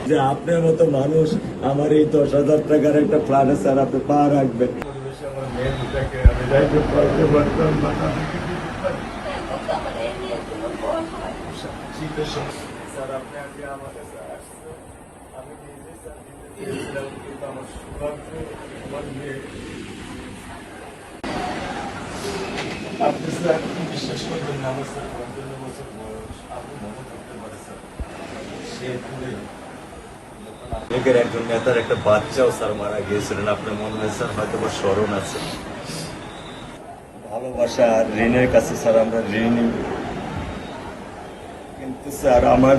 যে আপনার মতো মানুষ আমার এই 10,000 টাকার একটা প্ল্যানে স্যার আপনি পা রাখবেন। আপনি স্যার বিশ্বাস করবেন না, আমার স্যার 55 বছর বয়স, আপনি মনে করতে পারে স্যার সে লীগের একজন নেতার একটা বাচ্চাও স্যার মারা গিয়েছিলেন, আপনার মনে হয় স্যার হয়তো বা স্মরণ আছে। ভালোবাসা আর ঋণের কাছে স্যার আমরা ঋণী, কিন্তু স্যার আমার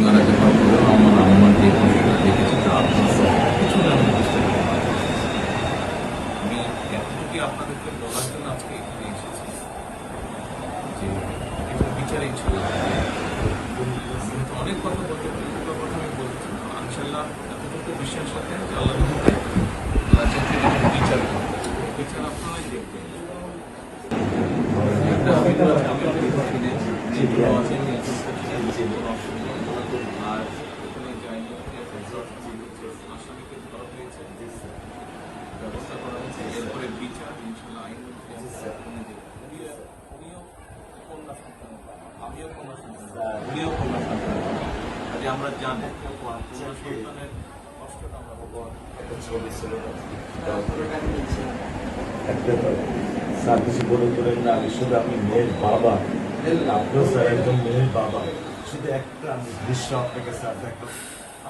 মারা যাওয়ার পরেও আমার আম্মার যে কষ্টটা দেখেছি তা আপনার কিছুটা আমি বুঝতে পারি। আমি এতটুকু আপনাদেরকে বলার জন্য আজকে এখানে এসেছি যে এটা বিচারই ছিল। অনেক কথা বলতে কথা আমি বলছি, ইনশাল্লাহ এতটুকু বিশ্বাস রাখেন যে আল্লাহ বিচার বিচার আপনারাই দেখবেন। আর এখানে যায়নি, আসামিকে ধরা হয়েছে, ব্যবস্থা করা হয়েছে, এরপরে বিচার ইনশাল্লাহ আইন উনিও কন্যা সন্তান, আমিও কন্যা সন্তান, উনিও কন্যা সন্তান, কাজে আমরা জানি কন্যা সন্তানের কষ্টটা আমরা একটা ছবি ছিল স্যার কিছু বলে তোলেন না, আমি শুধু আমি মেয়ের বাবা, আপনিও স্যার একদম মেয়ের বাবা, শুধু একটা আমি দৃশ্য আপনাকে স্যার দেখো,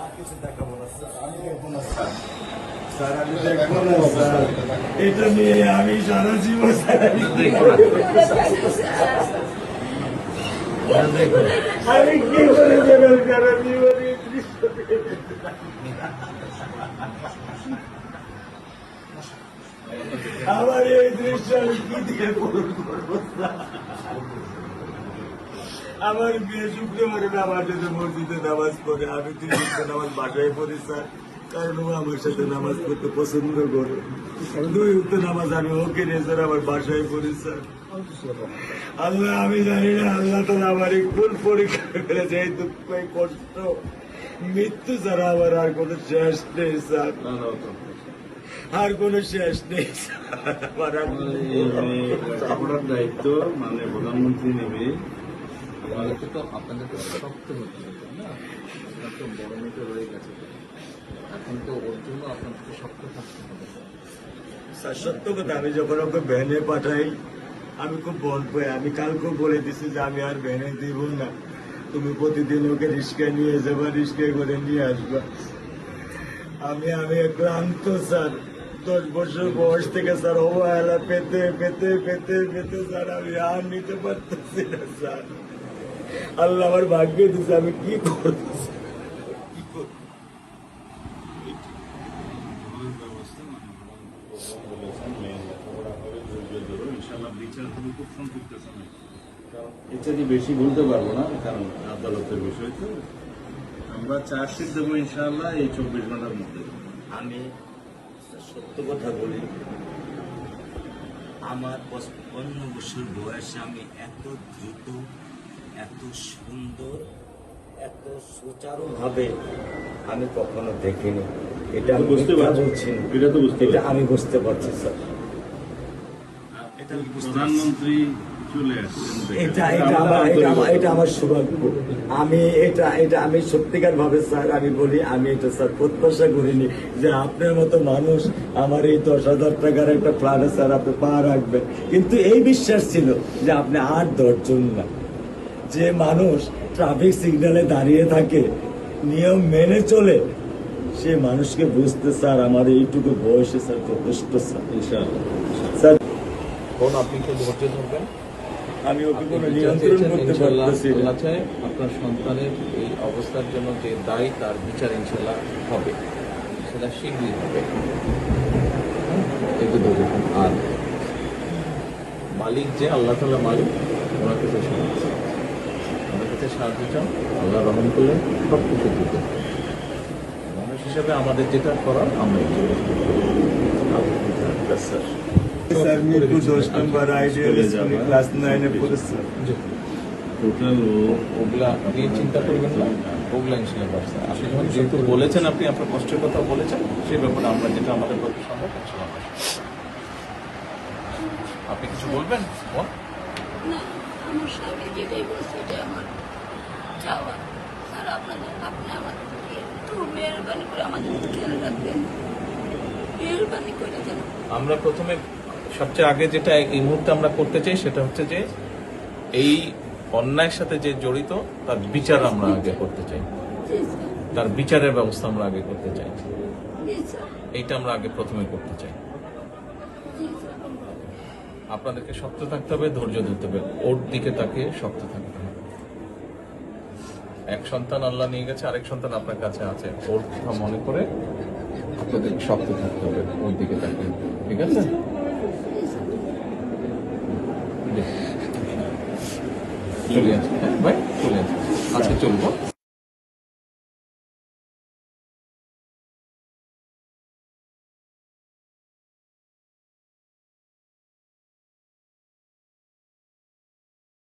আর কিছু দেখাবো না স্যার, আমি দেখবো না স্যার, স্যার আমি দেখবো না স্যার, এটা নিয়ে আমি সারা জীবন স্যার আমি কি করে দেবেন সারা জীবন এই দৃশ্য আমার এই দৃশ্য আমি কি দিয়ে পূরণ করবো? আমার বিয়ে শুক্রবারে আমার সাথে মসজিদে নামাজ পড়ে, আমি 3 নামাজ বাসায় পড়ি স্যার, কারণ ও আমার সাথে নামাজ পড়তে পছন্দ করে। 2 নামাজ আমি ওকে নিয়ে স্যার আমার বাসায় পড়ি স্যার। আল্লাহ আমি জানি না আল্লাহ তো আমার কোন পরীক্ষা করেছে, এই দুঃখ এই কষ্ট মৃত্যু ছাড়া আমার আর কোনো শেষ নেই স্যার, আর কোনো শেষ নেই। আপনার দায়িত্ব মানে প্রধানমন্ত্রী নেবে, আমাদেরকে তো আপনাদেরকে শক্ত হতে হবে না, আপনার তো বড় মেয়েটা রয়ে গেছে, এখন তো ওর জন্য আপনাদেরকে শক্ত থাকতে হবে। স্যার সত্য কথা, আমি যখন ওকে ভ্যানে পাঠাই আমি খুব বল পাই, আমি কালকেও বলে দিছি যে আমি আর ভ্যানে দিব না, তুমি প্রতিদিন ওকে রিস্কায় নিয়ে যাবা, রিস্কায় করে নিয়ে আসবা। আমি ক্লান্ত স্যার, 10 বছর বয়স থেকে স্যার অবহেলা পেতে পেতে পেতে পেতে স্যার আমি আর নিতে পারতেছি না স্যার। আল্লাহ আমার ভাগ্যে দিচ্ছে, আমি কি করবো কি করবো? বিচার তুমি খুব সম্পৃক্ত সময়, এটা যে বেশি বলতে পারবো না, কারণ আদালতের বিষয় তো। আমরা চার্জশিট দেবো ইনশাআল্লাহ এই 24 ঘন্টার মধ্যে। আমি সত্য কথা বলি, আমার 55 বছর বয়সে আমি এত দ্রুত, এত সুন্দর, এত সুচারুভাবে আমি কখনো দেখিনি। এটা আমি বুঝতে পারছি, এটা তো বুঝতে এটা আমি বুঝতে পারছি স্যার, প্রধানমন্ত্রী চলে আসছেন, এটা আমার সৌভাগ্য। আমি সত্যিকার ভাবে স্যার আমি বলি, আমি এটা স্যার প্রত্যাশা করিনি যে আপনার মতো মানুষ আমার এই 10,000 টাকার একটা প্ল্যানে স্যার আপনি পা রাখবেন, কিন্তু এই বিশ্বাস ছিল যে আপনি 8-10 জন না, যে মানুষ ট্রাফিক সিগন্যালে দাঁড়িয়ে থাকে, নিয়ম মেনে চলে, সে মানুষকে বুঝতে স্যার আমার এইটুকু বয়সে স্যার যথেষ্ট স্যার। ইনশাআল্লাহ স্যার কোন আপনি কি ধৈর্য ধরবেন, আমি ওকে কোনো নিয়ন্ত্রণ করতে পারতেছি না। আল্লাহ চায় আপনার সন্তানের এই অবস্থার জন্য যে দায়ী তার বিচার ইনশাল্লাহ হবে, সেটা শীঘ্রই হবে। একটু ধৈর্য ধরুন। আর মালিক যে আল্লাহ তাআলা মালিক, ওনার কাছে সাহায্য, ওনার কাছে সাহায্য চাও, আল্লাহ রহম করলেন সব কিছু দিতে। মানুষ হিসাবে আমাদের যেটা করার আমরা স্যার মিরপুর 10 নম্বর আইডিয়াল স্কুলে ক্লাস 9 এ পড়ে স্যার। টোটাল ওগুলা নিয়ে চিন্তা করবেন না, ওগুলা ইনশাল্লাহ ব্যবস্থা। আপনি যখন যেহেতু বলেছেন, আপনি আপনার কষ্টের কথা বলেছেন, সেই ব্যাপারে আমরা যেটা আমাদের পক্ষে সম্ভব ইনশাল্লাহ আমরা করব। আপনি কিছু বলবেন? বল। না, আমার স্বামী যেটাই বলছে এটাই আমার চাওয়া। স্যার আপনি আমাদেরকে একটু মেহরবানি করে আমাদের খেয়াল রাখবেন, মেহরবানি করে যেন। আমরা প্রথমে সবচেয়ে আগে যেটা এই মুহূর্তে আমরা করতে চাই সেটা হচ্ছে যে এই অন্যায়ের সাথে যে জড়িত তার বিচার আমরা আগে করতে চাই, জি স্যার, তার বিচারের ব্যবস্থা আমরা আগে করতে চাই। জি স্যার, এইটা আমরা আগে প্রথমে করতে চাই। জি স্যার। আপনাদেরকে শক্ত থাকতে হবে, ধৈর্য ধরতে হবে, ওর দিকে তাকিয়ে শক্ত থাকতে হবে। এক সন্তান আল্লাহ নিয়ে গেছে, আরেক সন্তান আপনার কাছে আছে, ওর কথা মনে করে আপনাদেরকে শক্ত থাকতে হবে, ওর দিকে তাকিয়ে। ঠিক আছে? চলে আসছে, হ্যাঁ ভাই, চলে আসছে, আজকে চলবো।